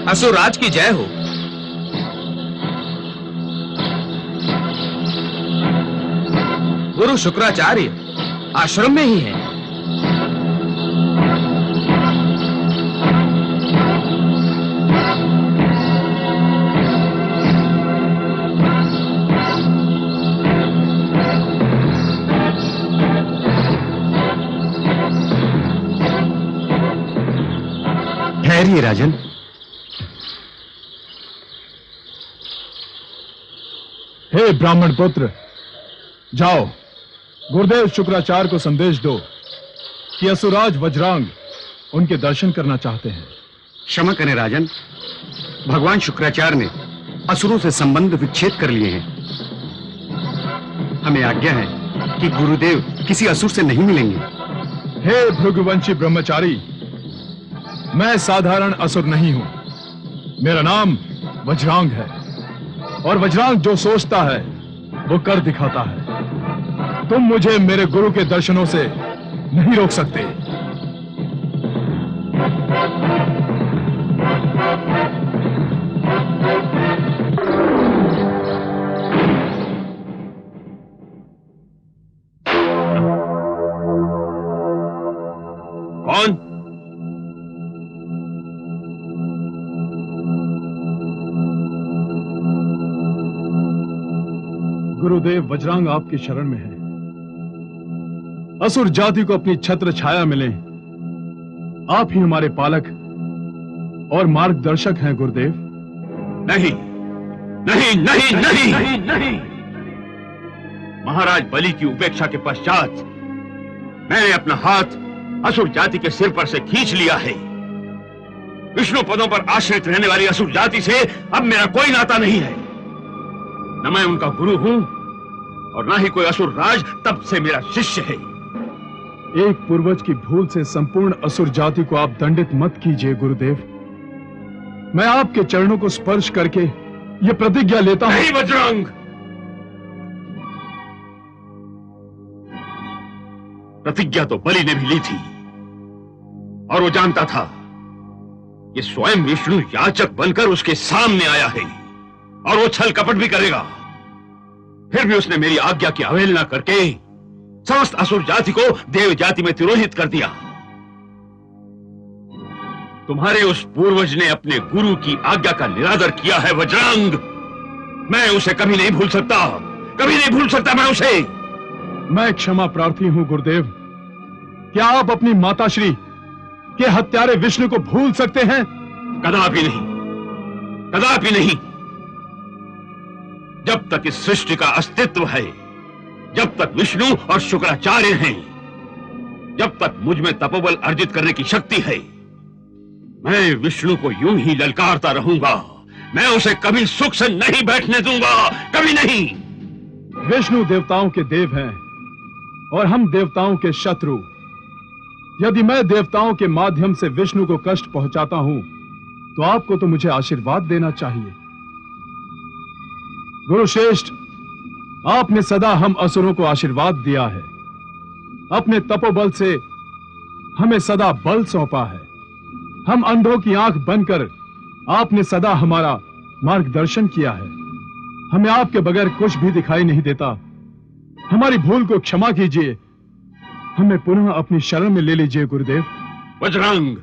असुरराज की जय हो। गुरु शुक्राचार्य आश्रम में ही हैं। ठहरिए राजन। हे ब्राह्मण पुत्र, जाओ गुरुदेव शुक्राचार्य को संदेश दो कि असुरराज वज्रांग उनके दर्शन करना चाहते हैं। क्षमा करें राजन, भगवान शुक्राचार्य ने असुरों से संबंध विच्छेद कर लिए हैं। हमें आज्ञा है कि गुरुदेव किसी असुर से नहीं मिलेंगे। हे भृगुवंशी ब्रह्मचारी, मैं साधारण असुर नहीं हूं। मेरा नाम वज्रांग है और वज्रांग जो सोचता है वो कर दिखाता है। तुम मुझे मेरे गुरु के दर्शनों से नहीं रोक सकते। कौन? गुरुदेव, वज्रांग आपकी शरण में है। असुर जाति को अपनी छत्र छाया मिले। आप ही हमारे पालक और मार्गदर्शक हैं गुरुदेव। नहीं नहीं नहीं नहीं नहीं, नहीं। महाराज बलि की उपेक्षा के पश्चात मैंने अपना हाथ असुर जाति के सिर पर से खींच लिया है। विष्णु पदों पर आश्रित रहने वाली असुर जाति से अब मेरा कोई नाता नहीं है। न मैं उनका गुरु हूं और ना ही कोई असुर राज तब से मेरा शिष्य है। एक पूर्वज की भूल से संपूर्ण असुर जाति को आप दंडित मत कीजिए गुरुदेव। मैं आपके चरणों को स्पर्श करके ये प्रतिज्ञा लेता हूं। नहीं वज्रांग, प्रतिज्ञा तो बलि ने भी ली थी और वो जानता था कि स्वयं विष्णु याचक बनकर उसके सामने आया है और वो छल कपट भी करेगा। फिर भी उसने मेरी आज्ञा की अवहेलना करके समस्त असुर जाति को देव जाति में तिरोहित कर दिया। तुम्हारे उस पूर्वज ने अपने गुरु की आज्ञा का निरादर किया है वज्रांग। मैं उसे कभी नहीं भूल सकता, कभी नहीं भूल सकता मैं उसे। मैं क्षमा प्रार्थी हूं गुरुदेव। क्या आप अपनी माताश्री के हत्यारे विष्णु को भूल सकते हैं? कदापि नहीं, कदापि नहीं। जब तक इस सृष्टि का अस्तित्व है, जब तक विष्णु और शुक्राचार्य हैं, जब तक मुझ में तपोबल अर्जित करने की शक्ति है, मैं विष्णु को यूं ही ललकारता रहूंगा। मैं उसे कभी सुख से नहीं बैठने दूंगा, कभी नहीं। विष्णु देवताओं के देव हैं और हम देवताओं के शत्रु। यदि मैं देवताओं के माध्यम से विष्णु को कष्ट पहुंचाता हूं तो आपको तो मुझे आशीर्वाद देना चाहिए। गुरुश्रेष्ठ, आपने सदा हम असुरों को आशीर्वाद दिया है। अपने तपोबल से हमें सदा बल सौंपा है। हम अंधों की आंख बनकर आपने सदा हमारा मार्गदर्शन किया है। हमें आपके बगैर कुछ भी दिखाई नहीं देता। हमारी भूल को क्षमा कीजिए। हमें पुनः अपनी शरण में ले लीजिए गुरुदेव। वज्रांग,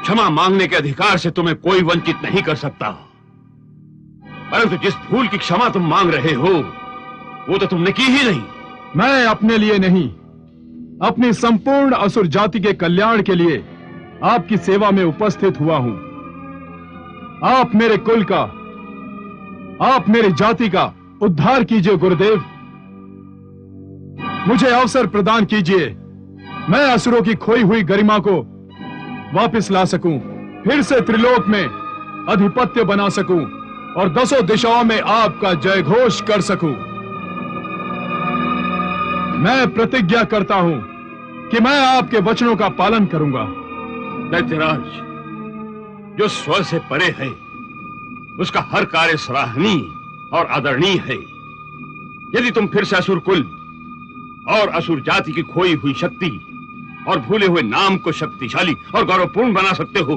क्षमा मांगने के अधिकार से तुम्हें कोई वंचित नहीं कर सकता, परंतु जिस भूल की क्षमा तुम मांग रहे हो वो तो तुमने की ही नहीं। मैं अपने लिए नहीं, अपनी संपूर्ण असुर जाति के कल्याण के लिए आपकी सेवा में उपस्थित हुआ हूं। आप मेरे कुल का, आप मेरी जाति का उद्धार कीजिए गुरुदेव। मुझे अवसर प्रदान कीजिए। मैं असुरों की खोई हुई गरिमा को वापस ला सकूं, फिर से त्रिलोक में अधिपत्य बना सकूं और दसों दिशाओं में आपका जय घोष कर सकूं। मैं प्रतिज्ञा करता हूं कि मैं आपके वचनों का पालन करूंगा। दैत्यराज, जो स्व से परे है उसका हर कार्य सराहनीय और आदरणीय है। यदि तुम फिर से असुर कुल और असुर जाति की खोई हुई शक्ति और भूले हुए नाम को शक्तिशाली और गौरवपूर्ण बना सकते हो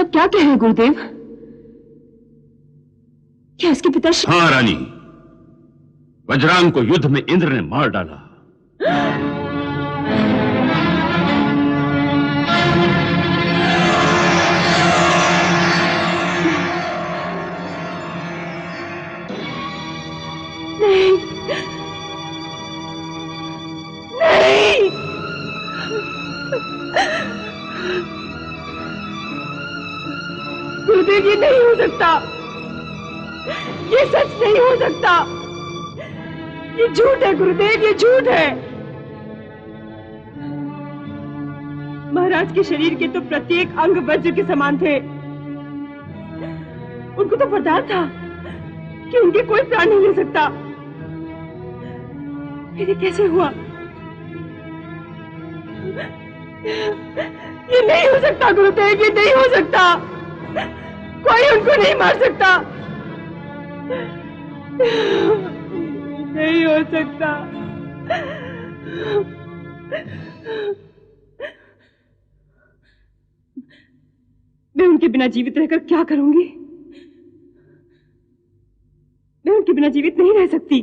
आप क्या कह रहे हैं गुरुदेव? क्या इसके पिता हाँ रानी, वज्रांग को युद्ध में इंद्र ने मार डाला। नहीं, नहीं, गुरुदेव ये नहीं हो सकता, ये सच नहीं हो सकता, ये झूठ है गुरुदेव, ये झूठ है। महाराज के शरीर के तो प्रत्येक अंग वज्र के समान थे। उनको तो वरदान था कि उनके कोई प्राण नहीं ले सकता। ये कैसे हुआ? ये नहीं हो सकता गुरुदेव, ये नहीं हो सकता, कोई उनको नहीं मार सकता, नहीं हो सकता। मैं उनके बिना जीवित रहकर क्या करूंगी? मैं उनके बिना जीवित नहीं रह सकती।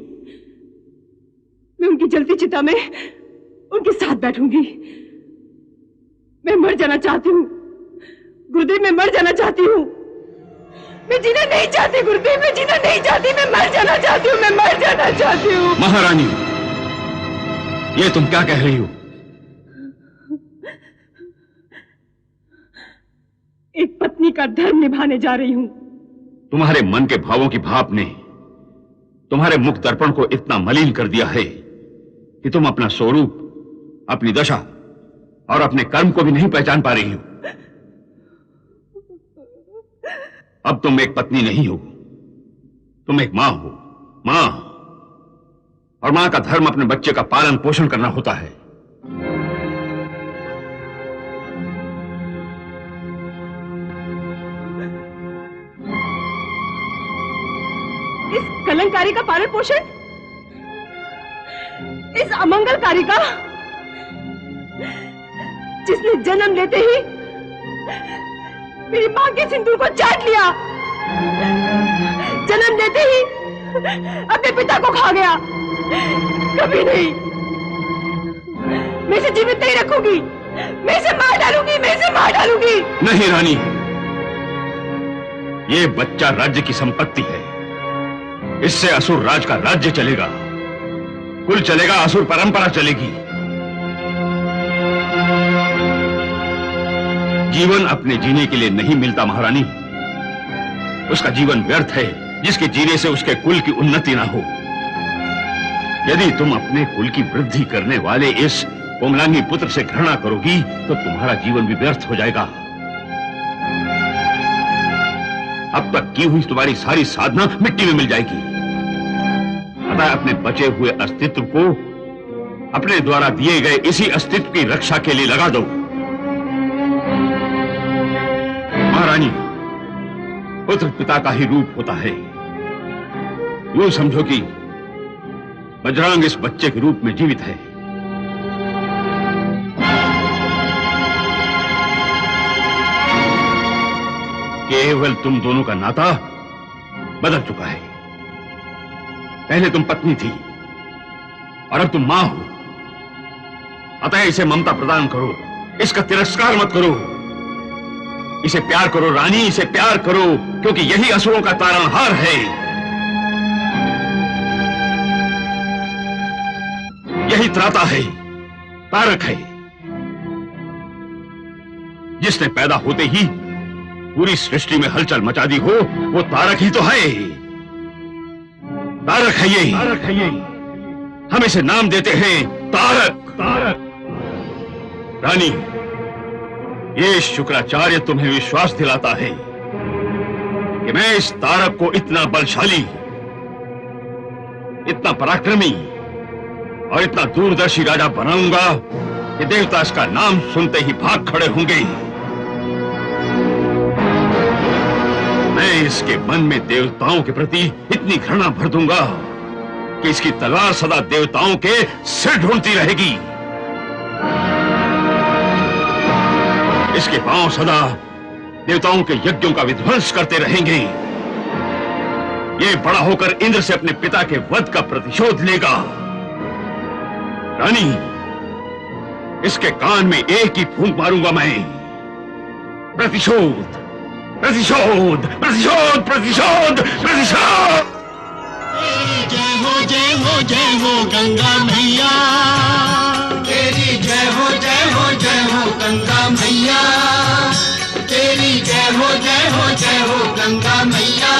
मैं उनकी जलती चिता में उनके साथ बैठूंगी। मैं मर जाना चाहती हूँ गुरुदेव, मैं मर जाना चाहती हूँ। मैं जीना नहीं चाहती गुरुदेव, मैं जीना नहीं चाहती, मैं मर जाना चाहती हूँ, मैं मर जाना चाहती हूँ। महारानी, ये तुम क्या कह रही हो? एक पत्नी का धर्म निभाने जा रही हूँ। तुम्हारे मन के भावों की भाप ने तुम्हारे मुख दर्पण को इतना मलिन कर दिया है कि तुम अपना स्वरूप, अपनी दशा और अपने कर्म को भी नहीं पहचान पा रही हो। अब तुम एक पत्नी नहीं हो, तुम एक मां हो। मां, और मां का धर्म अपने बच्चे का पालन पोषण करना होता है। इस कलंकारी का पालन पोषण, इस अमंगलकारी का, जिसने जन्म लेते ही मेरी मां के सिंदूर को चाट लिया, जन्म लेते ही अपने पिता को खा गया। कभी नहीं, मैं इसे जीवित नहीं रखूंगी, मैं इसे मार डालूंगी, मैं इसे मार डालूंगी। नहीं रानी, ये बच्चा राज्य की संपत्ति है। इससे असुर राज का राज्य चलेगा, कुल चलेगा, असुर परंपरा चलेगी। जीवन अपने जीने के लिए नहीं मिलता महारानी। उसका जीवन व्यर्थ है जिसके जीने से उसके कुल की उन्नति ना हो। यदि तुम अपने कुल की वृद्धि करने वाले इस कोमलांगी पुत्र से घृणा करोगी तो तुम्हारा जीवन भी व्यर्थ हो जाएगा। अब तक की हुई तुम्हारी सारी साधना मिट्टी में मिल जाएगी। अतः अपने बचे हुए अस्तित्व को अपने द्वारा दिए गए इसी अस्तित्व की रक्षा के लिए लगा दो। महारानी, पुत्र पिता का ही रूप होता है। यूं समझो कि वज्रांग इस बच्चे के रूप में जीवित है। केवल तुम दोनों का नाता बदल चुका है। पहले तुम पत्नी थी और अब तुम मां हो। अतः इसे ममता प्रदान करो, इसका तिरस्कार मत करो। इसे प्यार करो रानी, इसे प्यार करो, क्योंकि यही असुरों का तारणहार है। यही त्राता है, तारक है, जिसने पैदा होते ही पूरी सृष्टि में हलचल मचा दी हो। वो तारक ही तो है, तारक है ये, तारक है ये। हम इसे नाम देते हैं तारक। तारक। रानी, ये शुक्राचार्य तुम्हें विश्वास दिलाता है कि मैं इस तारक को इतना बलशाली, इतना पराक्रमी और इतना दूरदर्शी राजा बनाऊंगा कि देवता इसका नाम सुनते ही भाग खड़े होंगे। मैं इसके मन में देवताओं के प्रति इतनी घृणा भर दूंगा कि इसकी तलवार सदा देवताओं के सिर ढूंढती रहेगी। इसके पांव सदा देवताओं के यज्ञों का विध्वंस करते रहेंगे। ये बड़ा होकर इंद्र से अपने पिता के वध का प्रतिशोध लेगा। रानी, इसके कान में एक ही फूंक मारूंगा मैं। प्रतिशोध, प्रतिशोध, प्रतिशोध, प्रतिशोध, प्रतिशोध। जय हो जय हो जय हो गंगा मैया, तेरी जय हो जय हो जय हो गंगा मैया, तेरी जय हो जय हो जय हो गंगा मैया,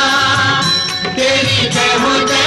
तेरी जय हो जय